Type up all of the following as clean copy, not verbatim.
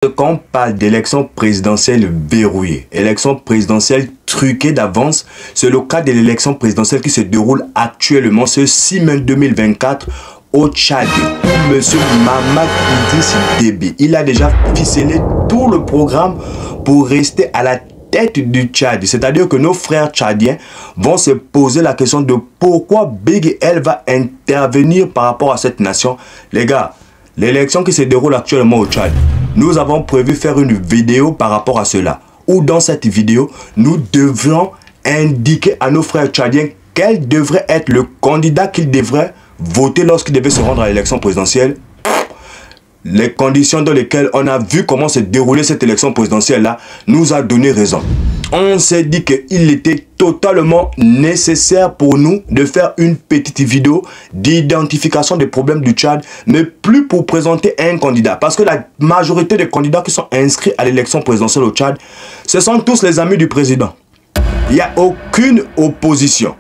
Quand on parle d'élection présidentielle verrouillée, élection présidentielle truquée d'avance, c'est le cas de l'élection présidentielle qui se déroule actuellement ce 6 mai 2024 au Tchad, où M. Mahamat Idriss Déby, il a déjà ficelé tout le programme pour rester à la tête du Tchad. C'est-à-dire que nos frères tchadiens vont se poser la question de pourquoi Big L va intervenir par rapport à cette nation. Les gars, l'élection qui se déroule actuellement au Tchad, nous avons prévu faire une vidéo par rapport à cela. Où dans cette vidéo, nous devrons indiquer à nos frères tchadiens quel devrait être le candidat qu'ils devraient voter lorsqu'ils devaient se rendre à l'élection présidentielle. Les conditions dans lesquelles on a vu comment se dérouler cette élection présidentielle-là nous a donné raison. On s'est dit qu'il était totalement nécessaire pour nous de faire une petite vidéo d'identification des problèmes du Tchad, mais plus pour présenter un candidat. Parce que la majorité des candidats qui sont inscrits à l'élection présidentielle au Tchad, ce sont tous les amis du président. Il n'y a aucune opposition.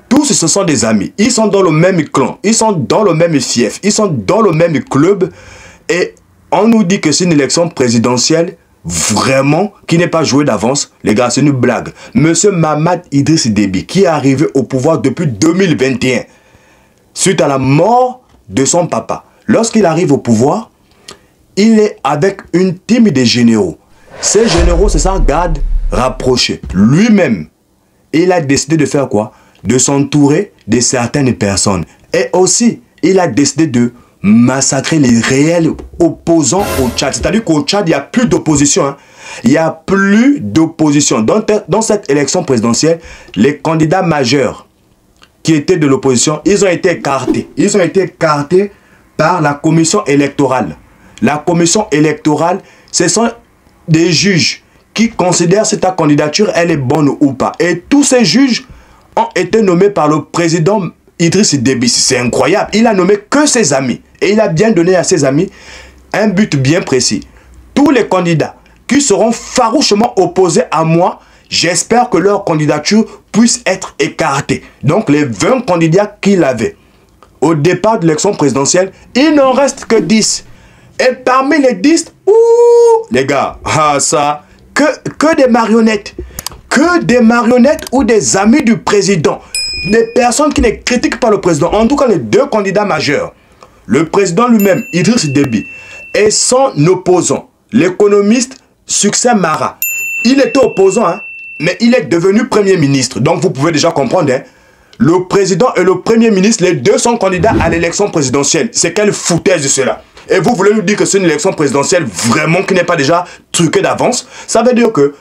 Tous ce sont des amis. Ils sont dans le même clan, ils sont dans le même fief, ils sont dans le même club. Et on nous dit que c'est une élection présidentielle vraiment qui n'est pas jouée d'avance. Les gars, c'est une blague. Monsieur Mahamat Idriss Déby, qui est arrivé au pouvoir depuis 2021, suite à la mort de son papa. Lorsqu'il arrive au pouvoir, il est avec une team de généraux. Ces généraux se sont garde rapprochés. Lui-même, il a décidé de faire quoi? De s'entourer de certaines personnes. Et aussi, il a décidé de massacrer les réels opposants au Tchad. C'est-à-dire qu'au Tchad, il n'y a plus d'opposition. Hein. Il n'y a plus d'opposition. Dans cette élection présidentielle, les candidats majeurs qui étaient de l'opposition, ils ont été écartés. Ils ont été écartés par la commission électorale. La commission électorale, ce sont des juges qui considèrent si ta candidature, elle est bonne ou pas. Et tous ces juges ont été nommés par le président Idriss Déby. C'est incroyable. Il a nommé que ses amis. Et il a bien donné à ses amis un but bien précis. Tous les candidats qui seront farouchement opposés à moi, j'espère que leur candidature puisse être écartée. Donc les 20 candidats qu'il avait au départ de l'élection présidentielle, il n'en reste que 10. Et parmi les 10, les gars, que des marionnettes. Que des marionnettes ou des amis du président. Des personnes qui ne critiquent pas le président. En tout cas, les deux candidats majeurs. Le président lui-même, Idriss Déby, et son opposant, l'économiste Succès Mara. Il était opposant, hein, mais il est devenu Premier ministre. Donc vous pouvez déjà comprendre, hein, le président et le Premier ministre, les deux sont candidats à l'élection présidentielle. C'est quelle foutaise cela? Et vous voulez nous dire que c'est une élection présidentielle vraiment qui n'est pas déjà truquée d'avance? Ça veut dire que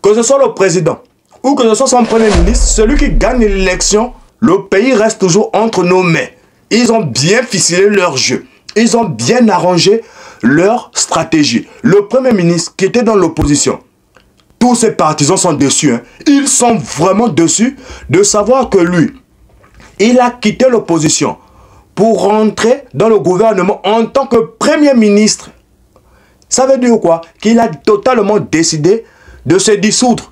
ce soit le président ou que ce soit son Premier ministre, celui qui gagne l'élection, le pays reste toujours entre nos mains. Ils ont bien ficelé leur jeu. Ils ont bien arrangé leur stratégie. Le Premier ministre qui était dans l'opposition, tous ses partisans sont déçus. Hein. Ils sont vraiment déçus de savoir que lui, il a quitté l'opposition pour rentrer dans le gouvernement en tant que Premier ministre. Ça veut dire quoi? Qu'il a totalement décidé de se dissoudre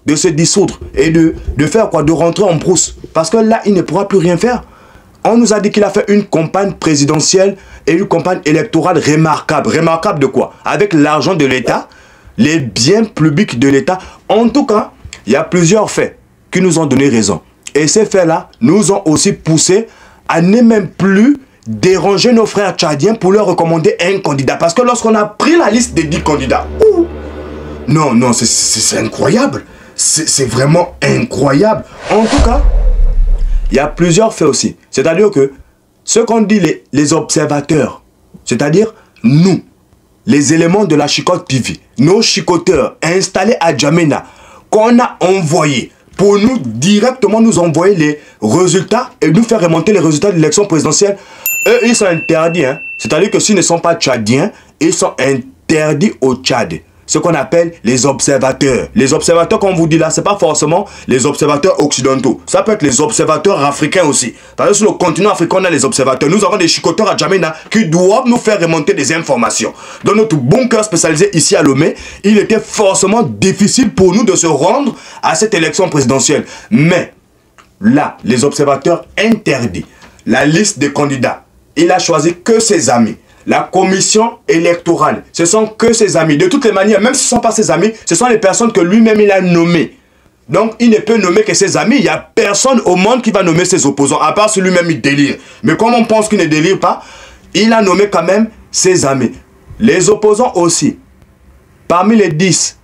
et de faire quoi? De rentrer en brousse. Parce que là, il ne pourra plus rien faire. On nous a dit qu'il a fait une campagne présidentielle et une campagne électorale remarquable. Remarquable de quoi? Avec l'argent de l'État, les biens publics de l'État. En tout cas, il y a plusieurs faits qui nous ont donné raison. Et ces faits-là nous ont aussi poussé à ne même plus déranger nos frères tchadiens pour leur recommander un candidat. Parce que lorsqu'on a pris la liste des 10 candidats, non, c'est incroyable. C'est vraiment incroyable. En tout cas, il y a plusieurs faits aussi. C'est-à-dire que ce qu'on dit les observateurs, c'est-à-dire nous, les éléments de la Chicotte TV, nos chicoteurs installés à Djamena, qu'on a envoyés pour nous directement nous envoyer les résultats et nous faire remonter les résultats de l'élection présidentielle, eux, ils sont interdits. Hein? C'est-à-dire que s'ils ne sont pas tchadiens, ils sont interdits au Tchad. Ce qu'on appelle les observateurs. Les observateurs, comme on vous dit là, ce n'est pas forcément les observateurs occidentaux. Ça peut être les observateurs africains aussi. Parce que sur le continent africain, on a les observateurs. Nous avons des chicoteurs à Djamena qui doivent nous faire remonter des informations. Dans notre bunker spécialisé ici à Lomé, il était forcément difficile pour nous de se rendre à cette élection présidentielle. Mais là, les observateurs interdits, la liste des candidats, il a choisi que ses amis. la commission électorale, ce sont que ses amis. De toutes les manières, même si ce ne sont pas ses amis, ce sont les personnes que lui-même il a nommées. Donc, il ne peut nommer que ses amis. Il n'y a personne au monde qui va nommer ses opposants, à part si lui-même il délire. Mais comme on pense qu'il ne délire pas, il a nommé quand même ses amis. Les opposants aussi. Parmi les 10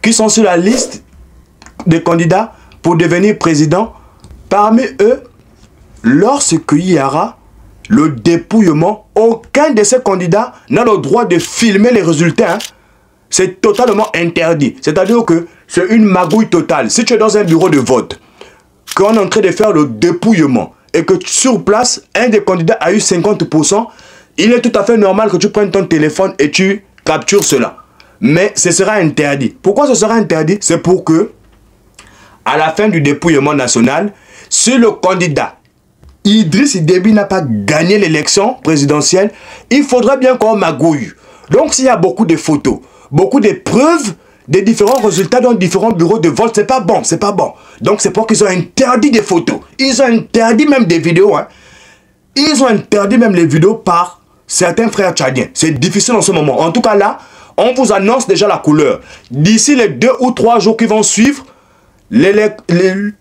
qui sont sur la liste des candidats pour devenir président, parmi eux, lorsqu'il y aura le dépouillement, aucun de ces candidats n'a le droit de filmer les résultats. Hein. C'est totalement interdit. C'est-à-dire que c'est une magouille totale. Si tu es dans un bureau de vote, qu'on est en train de faire le dépouillement et que sur place, un des candidats a eu 50%, il est tout à fait normal que tu prennes ton téléphone et tu captures cela. Mais ce sera interdit. Pourquoi ce sera interdit? C'est pour que, à la fin du dépouillement national, si le candidat Idriss Déby n'a pas gagné l'élection présidentielle, il faudrait bien qu'on magouille. Donc s'il y a beaucoup de photos, beaucoup de preuves des différents résultats dans différents bureaux de vote, c'est pas bon, c'est pas bon. Donc c'est pour qu'ils ont interdit des photos. Ils ont interdit même des vidéos. Hein. Ils ont interdit même les vidéos par certains frères tchadiens. C'est difficile en ce moment. En tout cas là, on vous annonce déjà la couleur. D'ici les 2 ou 3 jours qui vont suivre,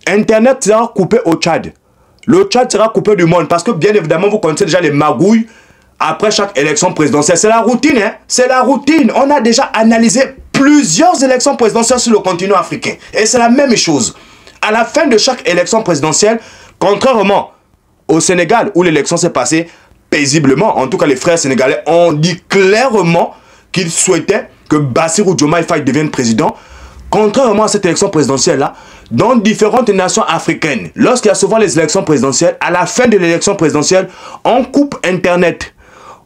Internet sera coupé au Tchad. Le Tchad sera coupé du monde parce que bien évidemment, vous connaissez déjà les magouilles après chaque élection présidentielle. C'est la routine, hein? C'est la routine. On a déjà analysé plusieurs élections présidentielles sur le continent africain. Et c'est la même chose. À la fin de chaque élection présidentielle, contrairement au Sénégal où l'élection s'est passée paisiblement, en tout cas les frères sénégalais ont dit clairement qu'ils souhaitaient que Bassirou Diomaye Faye devienne président. Contrairement à cette élection présidentielle-là, dans différentes nations africaines, lorsqu'il y a souvent les élections présidentielles, à la fin de l'élection présidentielle, on coupe Internet,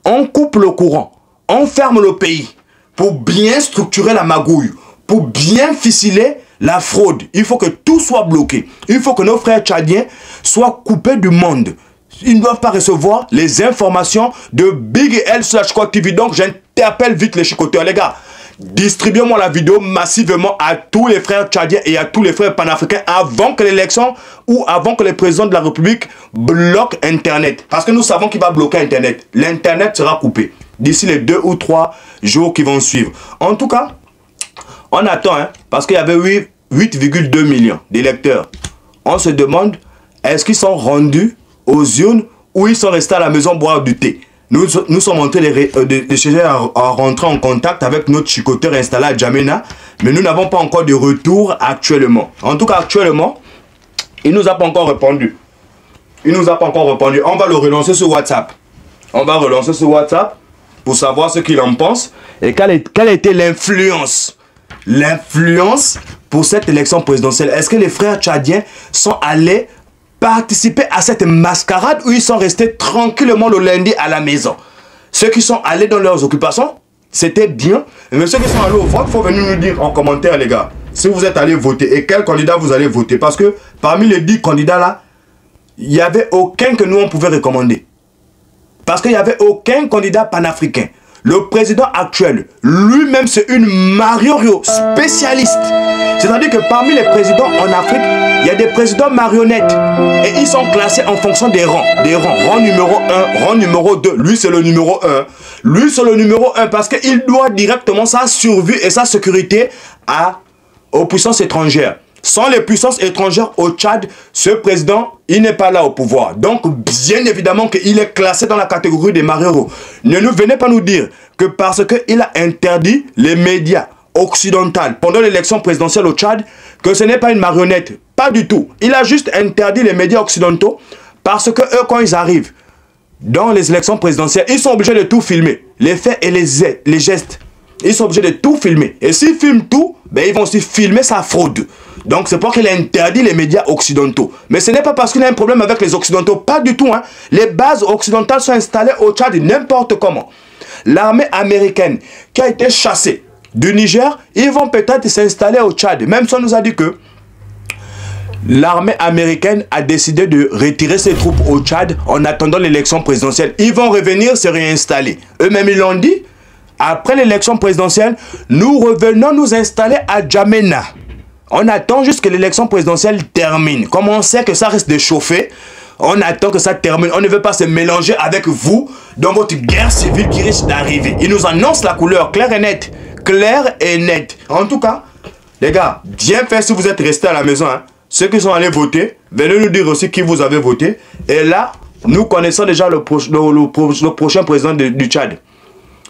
on coupe le courant, on ferme le pays pour bien structurer la magouille, pour bien ficeler la fraude. Il faut que tout soit bloqué. Il faut que nos frères tchadiens soient coupés du monde. Ils ne doivent pas recevoir les informations de Big L/Quack TV. Donc, j'interpelle vite les chicoteurs, les gars. Distribuez-moi la vidéo massivement à tous les frères tchadiens et à tous les frères panafricains avant que l'élection ou avant que le président de la République bloque Internet. Parce que nous savons qu'il va bloquer Internet. L'Internet sera coupé d'ici les 2 ou 3 jours qui vont suivre. En tout cas, on attend, hein, parce qu'il y avait 8,2 millions d'électeurs. On se demande, est-ce qu'ils sont rendus aux urnes ou ils sont restés à la maison boire du thé? Nous sommes en train de chercher à rentrer en contact avec notre chicoteur installé à Djamena, mais nous n'avons pas encore de retour actuellement. En tout cas, actuellement, il ne nous a pas encore répondu. Il ne nous a pas encore répondu. On va le relancer sur WhatsApp. On va relancer sur WhatsApp pour savoir ce qu'il en pense et quelle était l'influence. L'influence pour cette élection présidentielle. Est-ce que les frères tchadiens sont allés participer à cette mascarade où ils sont restés tranquillement le lundi à la maison? Ceux qui sont allés dans leurs occupations, c'était bien. Mais ceux qui sont allés au vote, il faut venir nous dire en commentaire, les gars, si vous êtes allés voter et quel candidat vous allez voter. Parce que parmi les 10 candidats là, il n'y avait aucun que nous on pouvait recommander. Parce qu'il n'y avait aucun candidat panafricain. Le président actuel, lui-même, c'est une marionnette spécialiste. C'est-à-dire que parmi les présidents en Afrique, il y a des présidents marionnettes. Et ils sont classés en fonction des rangs. Rang numéro 1, rang numéro 2. Lui, c'est le numéro 1. Lui, c'est le numéro 1 parce qu'il doit directement sa survie et sa sécurité aux puissances étrangères. Sans les puissances étrangères au Tchad, ce président, il n'est pas là au pouvoir. Donc, bien évidemment qu'il est classé dans la catégorie des marionnettes. Ne nous venez pas nous dire que parce qu'il a interdit les médias occidentaux pendant l'élection présidentielle au Tchad, que ce n'est pas une marionnette. Pas du tout. Il a juste interdit les médias occidentaux parce que eux, quand ils arrivent dans les élections présidentielles, ils sont obligés de tout filmer. Les faits et les gestes. Ils sont obligés de tout filmer. Et s'ils filment tout, ben, ils vont aussi filmer sa fraude. Donc c'est pour qu'il a interdit les médias occidentaux. Mais ce n'est pas parce qu'il a un problème avec les occidentaux. Pas du tout. Hein. Les bases occidentales sont installées au Tchad n'importe comment. L'armée américaine qui a été chassée du Niger, ils vont peut-être s'installer au Tchad. Même si on nous a dit que l'armée américaine a décidé de retirer ses troupes au Tchad en attendant l'élection présidentielle. Ils vont revenir se réinstaller. Eux-mêmes, ils l'ont dit. Après l'élection présidentielle, nous revenons nous installer à Djamena. On attend juste que l'élection présidentielle termine. Comme on sait que ça risque de chauffer, On attend que ça termine. On ne veut pas se mélanger avec vous dans votre guerre civile qui risque d'arriver. Il nous annonce la couleur claire et nette. Claire et nette. En tout cas, les gars, bien fait si vous êtes restés à la maison. Hein. Ceux qui sont allés voter, venez nous dire aussi qui vous avez voté. Et là, nous connaissons déjà le prochain président du Tchad.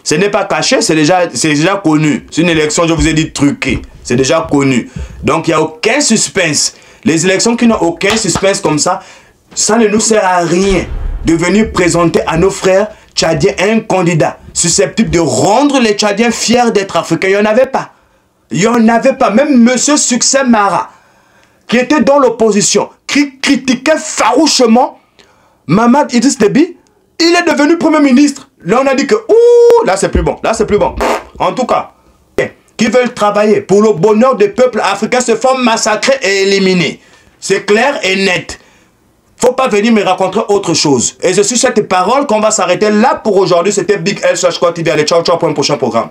Ce n'est pas caché, c'est déjà connu. C'est une élection, je vous ai dit, truquée. C'est déjà connu. Donc, il n'y a aucun suspense. Les élections qui n'ont aucun suspense comme ça ne nous sert à rien de venir présenter à nos frères tchadiens un candidat susceptible de rendre les Tchadiens fiers d'être africains. Il n'y en avait pas. Il n'y en avait pas. Même M. Succès Mara, qui était dans l'opposition, qui critiquait farouchement Mamad Idriss Déby, il est devenu Premier ministre. Là, on a dit que, ouh, là, c'est plus bon. Là, c'est plus bon. En tout cas, qui veulent travailler pour le bonheur des peuples africains se font massacrer et éliminer. C'est clair et net. Faut pas venir me raconter autre chose. Et je suis cette parole qu'on va s'arrêter là pour aujourd'hui. C'était Big L /Quoi TV. Allez, ciao, ciao pour un prochain programme.